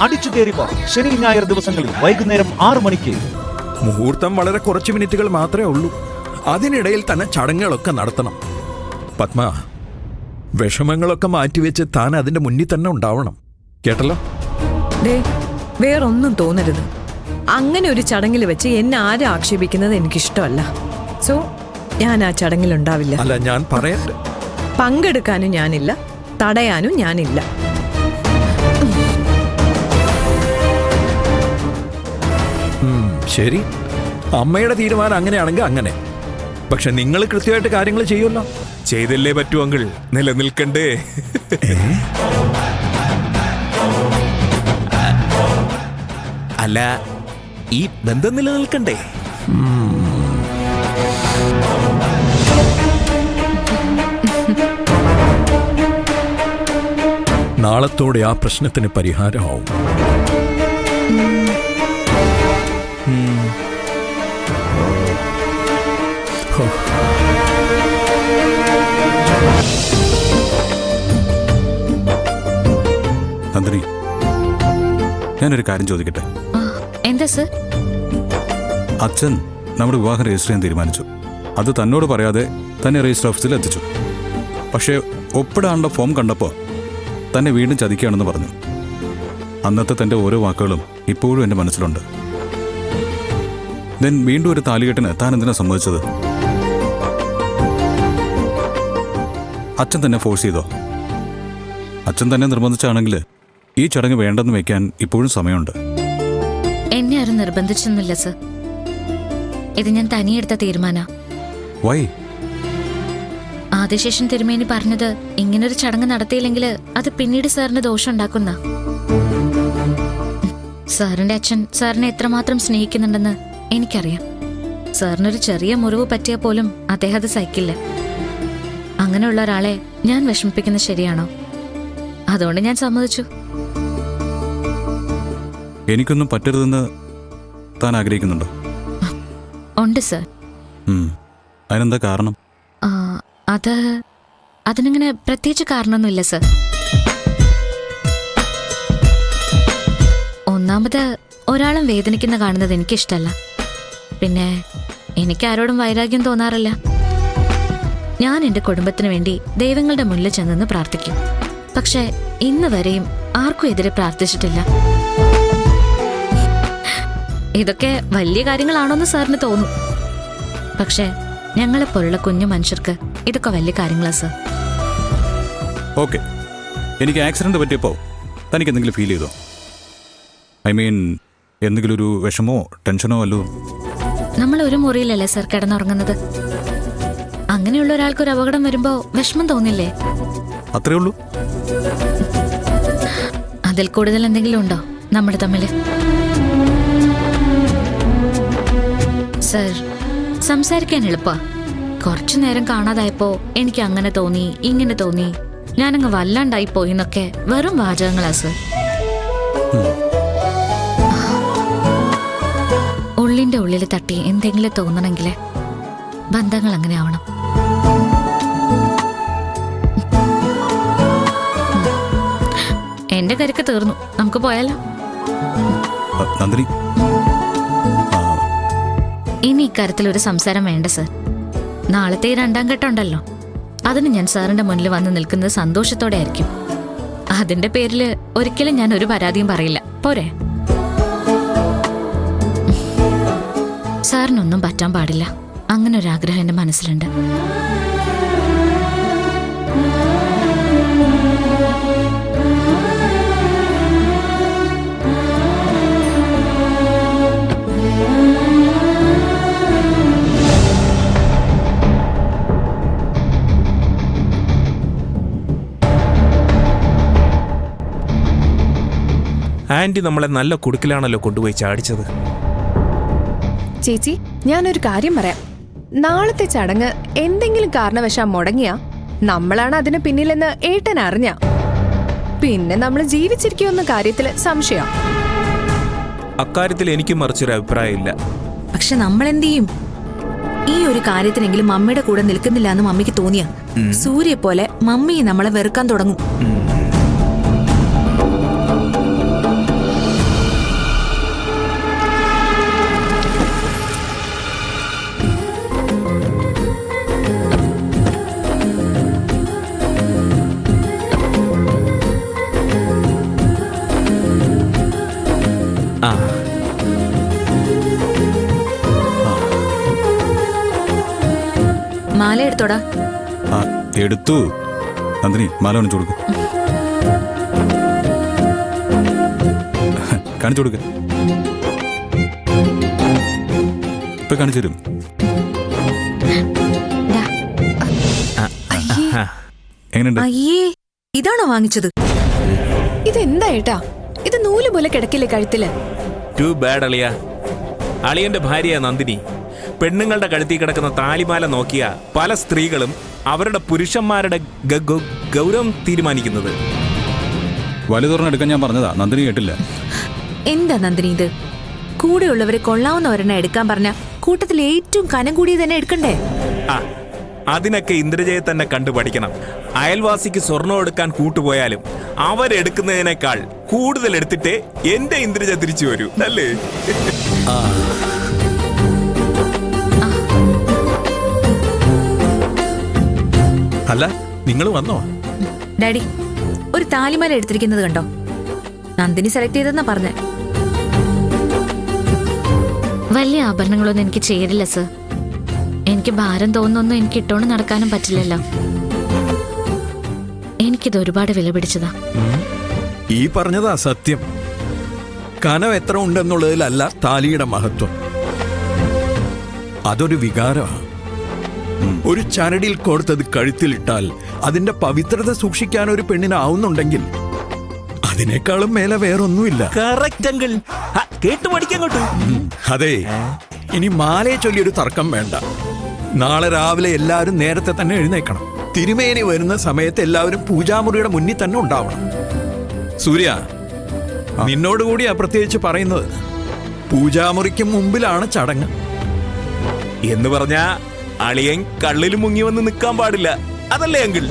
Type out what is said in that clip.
അടിച്ചു കയറിപ്പോ ശനി ഞായർ ദിവസങ്ങളിൽ വൈകുന്നേരം 6 മണിക്ക്. മുഹൂർത്തം വളരെ കുറച്ച് മിനിറ്റുകൾ മാത്രമേ ഉള്ളൂ. അതിനിടയിൽ തന്നെ ചടങ്ങുകളൊക്കെ നടത്തണം. പത്മ, വിഷമങ്ങളൊക്കെ മാറ്റിവെച്ച് താൻ അതിന്റെ മുന്നിൽ തന്നെ ഉണ്ടാവണം. കേട്ടല്ലോ? വേറൊന്നും തോന്നരുത്. അങ്ങനെ ഒരു ചടങ്ങിൽ വെച്ച് എന്നെ ആരും ആക്ഷേപിക്കുന്നത് എനിക്കിഷ്ടമല്ല. സോ ഞാൻ ആ ചടങ്ങിലുണ്ടാവില്ല. അല്ല, ഞാൻ പറയട്ടെ, പങ്കെടുക്കാനും ഞാനില്ല, തടയാനും ഞാനില്ല. ശരി, അമ്മയുടെ തീരുമാനം അങ്ങനെയാണെങ്കിൽ അങ്ങനെ. പക്ഷെ നിങ്ങൾ കൃത്യമായിട്ട് കാര്യങ്ങൾ ചെയ്യുമല്ലോ. ചെയ്തല്ലേ പറ്റൂ അങ്കിൾ, നിലനിൽക്കണ്ടേ? അല്ല, ഈ ബന്ധം നിലനിൽക്കണ്ടേ? നാളത്തോടെ ആ പ്രശ്നത്തിന് പരിഹാരമാവും. നന്ദിനി, ഞാനൊരു കാര്യം ചോദിക്കട്ടെ? എന്താ സർ? അച്ഛൻ നമ്മുടെ വിവാഹം രജിസ്റ്റർ ചെയ്യാൻ തീരുമാനിച്ചു. അത് തന്നോട് പറയാതെ തന്നെ രജിസ്റ്റർ ഓഫീസിൽ എത്തിച്ചു. പക്ഷേ ഒപ്പിടാനുള്ള ഫോം കണ്ടപ്പോൾ തന്നെ വീണ്ടും ചതിക്കുകയാണെന്ന് പറഞ്ഞു. അന്നത്തെ തൻ്റെ ഓരോ വാക്കുകളും ഇപ്പോഴും എൻ്റെ മനസ്സിലുണ്ട്. ദെൻ വീണ്ടും ഒരു താലികെട്ടിന് താൻ എന്തിനാ സമ്മതിച്ചത്? അച്ഛൻ തന്നെ ഫോഴ്സ് ചെയ്തോ? അച്ഛൻ തന്നെ നിർബന്ധിച്ചാണെങ്കിൽ ഈ ചടങ്ങ് വേണ്ടെന്ന് വെക്കാൻ ഇപ്പോഴും സമയമുണ്ട്. എന്നെ ആരും നിർബന്ധിച്ചൊന്നുമില്ല സർ. ഇത് ഞാൻ തനിയെടുത്ത തീരുമാന. വൈ? ആദിശേഷൻ തിരുമേനി പറഞ്ഞത് ഇങ്ങനൊരു ചടങ്ങ് നടത്തിയില്ലെങ്കിൽ അത് പിന്നീട് സാറിന് ദോഷം ഉണ്ടാക്കുന്ന. സാറിന്റെ അച്ഛൻ സാറിനെ എത്രമാത്രം സ്നേഹിക്കുന്നുണ്ടെന്ന് എനിക്കറിയാം. സാറിനൊരു ചെറിയ മുറിവ് പറ്റിയാൽ പോലും അദ്ദേഹം അത് സഹിക്കില്ല. അങ്ങനെയുള്ള ഒരാളെ ഞാൻ വിഷമിപ്പിക്കുന്നത് ശരിയാണോ? അതുകൊണ്ട് ഞാൻ സമ്മതിച്ചു. എനിക്കൊന്നും പറ്റരുതെന്ന് താൻ ആഗ്രഹിക്കുന്നുണ്ടോ? ഉണ്ട് സർ. അതിനെന്താ കാരണം? അതിനിങ്ങനെ പ്രത്യേകിച്ച് കാരണമൊന്നുമില്ല സർ. ഒന്നാമത്, ഒരാളും വേദനിക്കുന്ന കാണുന്നത് എനിക്കിഷ്ടല്ല. പിന്നെ എനിക്കാരോടും വൈരാഗ്യം തോന്നാറില്ല. ഞാൻ എൻ്റെ കുടുംബത്തിന് വേണ്ടി ദൈവങ്ങളുടെ മുന്നിൽ ചെന്നെന്ന് പ്രാർത്ഥിക്കും. പക്ഷെ ഇന്ന് വരെയും ആർക്കും എതിരെ പ്രാർത്ഥിച്ചിട്ടില്ല. ഇതൊക്കെ വലിയ കാര്യങ്ങളാണോന്ന് സാറിന് തോന്നും. പക്ഷെ ഞങ്ങളെപ്പോലുള്ള കുഞ്ഞു മനുഷ്യർക്ക് ഇതൊക്കെ വലിയ കാര്യങ്ങളാ സർ. ഓക്കെ, എനിക്ക് ആക്സിഡന്റ് പറ്റിയപ്പോൾ തനിക്ക് എന്തെങ്കിലും ഫീൽ ചെയ്തോ? ഐ മീൻ, എന്തെങ്കിലും ഒരു വിഷമോ ടെൻഷനോ അല്ലോ? നമ്മൾ ഒരു മുറിയിലല്ലേ സർ കിടന്നുറങ്ങുന്നത്. അങ്ങനെയുള്ള ഒരാൾക്കൊരു അപകടം വരുമ്പോ വിഷമം തോന്നില്ലേ? അത്രേ ഉള്ളൂ. അതിൽ കൂടുതൽ എന്തെങ്കിലും ഉണ്ടോ നമ്മൾ തമ്മിൽ? സർ, സംസാരിക്കാൻ എളുപ്പാ. കുറച്ചു നേരം കാണാതായപ്പോ എനിക്ക് അങ്ങനെ തോന്നി, ഇങ്ങനെ തോന്നി, ഞാനങ്ങ് വല്ലാണ്ടായി പോയിന്നൊക്കെ വെറും വാചകങ്ങളാ സർ. ഉള്ളിന്റെ ഉള്ളിൽ തട്ടി എന്തെങ്കിലും തോന്നണമെങ്കിൽ ബന്ധങ്ങൾ അങ്ങനെ ആവണം. എന്റെ കരുക്ക് തീർന്നു, നമുക്ക് പോയാലോ? നന്ദിനി, ഇനി ഇക്കാര്യത്തിൽ ഒരു സംസാരം വേണ്ട സർ. നാളത്തെ ഈ 2ാം ഘട്ടം ഉണ്ടല്ലോ, അതിന് ഞാൻ സാറിന്റെ മുന്നിൽ വന്ന് നിൽക്കുന്നത് സന്തോഷത്തോടെ ആയിരിക്കും. അതിന്റെ പേരിൽ ഒരിക്കലും ഞാൻ ഒരു പരാതിയും പറയില്ല. പോരെ? സാറിനൊന്നും പറ്റാൻ പാടില്ല, അങ്ങനെ ഒരു ആഗ്രഹം എന്റെ മനസ്സിലുണ്ട്. ആന്റി നമ്മളെ നല്ല കുടുക്കിലാണല്ലോ കൊണ്ടുപോയി ചാടിച്ചത്. ചേച്ചി, ഞാനൊരു കാര്യം പറയാം. നാളത്തെ ചടങ്ങ് എന്തെങ്കിലും കാരണവശാൽ മുടങ്ങിയാ നമ്മളാണ് അതിന് പിന്നിലെന്ന് ഏട്ടൻ അറിഞ്ഞ പിന്നെ നമ്മൾ ജീവിച്ചിരിക്കുമെന്ന കാര്യത്തില് സംശയം. അക്കാര്യത്തിൽ എനിക്കും മറിച്ചൊരു അഭിപ്രായമില്ല. പക്ഷെ നമ്മൾ എന്ത് ചെയ്യും? ഈ ഒരു കാര്യത്തിനെങ്കിലും മമ്മിയുടെ കൂടെ നിൽക്കുന്നില്ല എന്ന് മമ്മിക്ക് തോന്നിയ സൂര്യ പോലെ മമ്മി നമ്മളെ വെറുക്കാൻ തുടങ്ങും. ആ മാല എടുത്തോടാ. ആ എടുത്തു. നന്ദിനി മാല കാണിച്ചു കൊടുക്ക്. കാണിച്ചു കൊടുക്ക. ഇപ്പൊ കാണിച്ചു തരും. എങ്ങനെയുണ്ട്? അയ്യേ, ഇതാണോ വാങ്ങിച്ചത്? ഇതെന്താ ഏട്ടാ? ഇത് നൂല് പോലെ കിടക്കില്ലേ കഴുത്തില്? ടു ബാഡ് അളിയ. അളിയന്റെ ഭാര്യ നന്ദിനി പെണ്ണുങ്ങളുടെ കഴുത്തിൽ കിടക്കുന്ന താലിമാല നോക്കിയ പല സ്ത്രീകളും അവരുടെ പുരുഷന്മാരുടെ ഗൗരവം തീരുമാനിക്കുന്നത്. വലുതുറന്ന് എടുക്കാൻ ഞാൻ പറഞ്ഞതാ, നന്ദിനി കേട്ടില്ല. എന്താ നന്ദിനി ഇത്? കൂടെയുള്ളവരെ കൊള്ളാവുന്നവരെന്നെ എടുക്കാൻ പറഞ്ഞ കൂട്ടത്തിൽ ഏറ്റവും കനം കൂടിയത് തന്നെ എടുക്കണ്ടേ? ആ അതിനൊക്കെ ഇന്ദ്രജയെ തന്നെ കണ്ടു പഠിക്കണം. അയൽവാസിക്ക് സ്വർണം എടുക്കാൻ കൂട്ടുപോയാലും അവരെടുക്കുന്നതിനേക്കാൾ കൂടുതൽ എടുത്തിട്ടേ എന്റെ ഇന്ദ്രജ തിരിച്ചു വരൂ, അല്ലേ? അല്ല, നിങ്ങൾ വന്നോ? ഡാഡി, ഒരു താലിമാല എടുത്തിരിക്കുന്നത് കണ്ടോ? നന്ദിനി സെലക്ട് ചെയ്തെന്നാ പറഞ്ഞേ. വലിയ ആഭരണങ്ങളൊന്നും എനിക്ക് ചേരില്ല സർ. എനിക്ക് ഭാരം തോന്നുന്നൊന്നും എനിക്ക് ഇട്ടോണ്ട് നടക്കാനും പറ്റില്ലല്ലോ. എനിക്കിത് ഒരുപാട് വില പിടിച്ചതാ. ഈ പറഞ്ഞതാ സത്യം. കനം എത്ര ഉണ്ടെന്നുള്ളതിലല്ല താലിയുടെ മഹത്വം. അതൊരു വികാരമാണ്. ഒരു ചരടിൽ കോർത്തത് കഴുത്തിലിട്ടാൽ അതിന്റെ പവിത്രത സൂക്ഷിക്കാൻ ഒരു പെണ്ണിനാവുന്നുണ്ടെങ്കിൽ അതിനേക്കാളും മേലെ വേറൊന്നുമില്ല. Correct uncle. കേട്ടു പഠിക്കങ്ങോട്ട്. അതെ, ഇനി മാലയെ ചൊല്ലിയൊരു തർക്കം വേണ്ട. നാളെ രാവിലെ എല്ലാവരും നേരത്തെ തന്നെ എഴുന്നേക്കണം. തിരുമേനി വരുന്ന സമയത്ത് എല്ലാവരും പൂജാമുറിയുടെ മുന്നിൽ തന്നെ ഉണ്ടാവണം. സൂര്യ, നിന്നോടുകൂടിയാ പ്രത്യേകിച്ച് പറയുന്നത്. പൂജാമുറിക്ക് മുമ്പിലാണ് ചടങ്ങ്. എന്ന് പറഞ്ഞാ അളിയൻ കള്ളിൽ മുങ്ങി വന്ന് നിൽക്കാൻ പാടില്ല, അതല്ലേ അങ്കിൾ?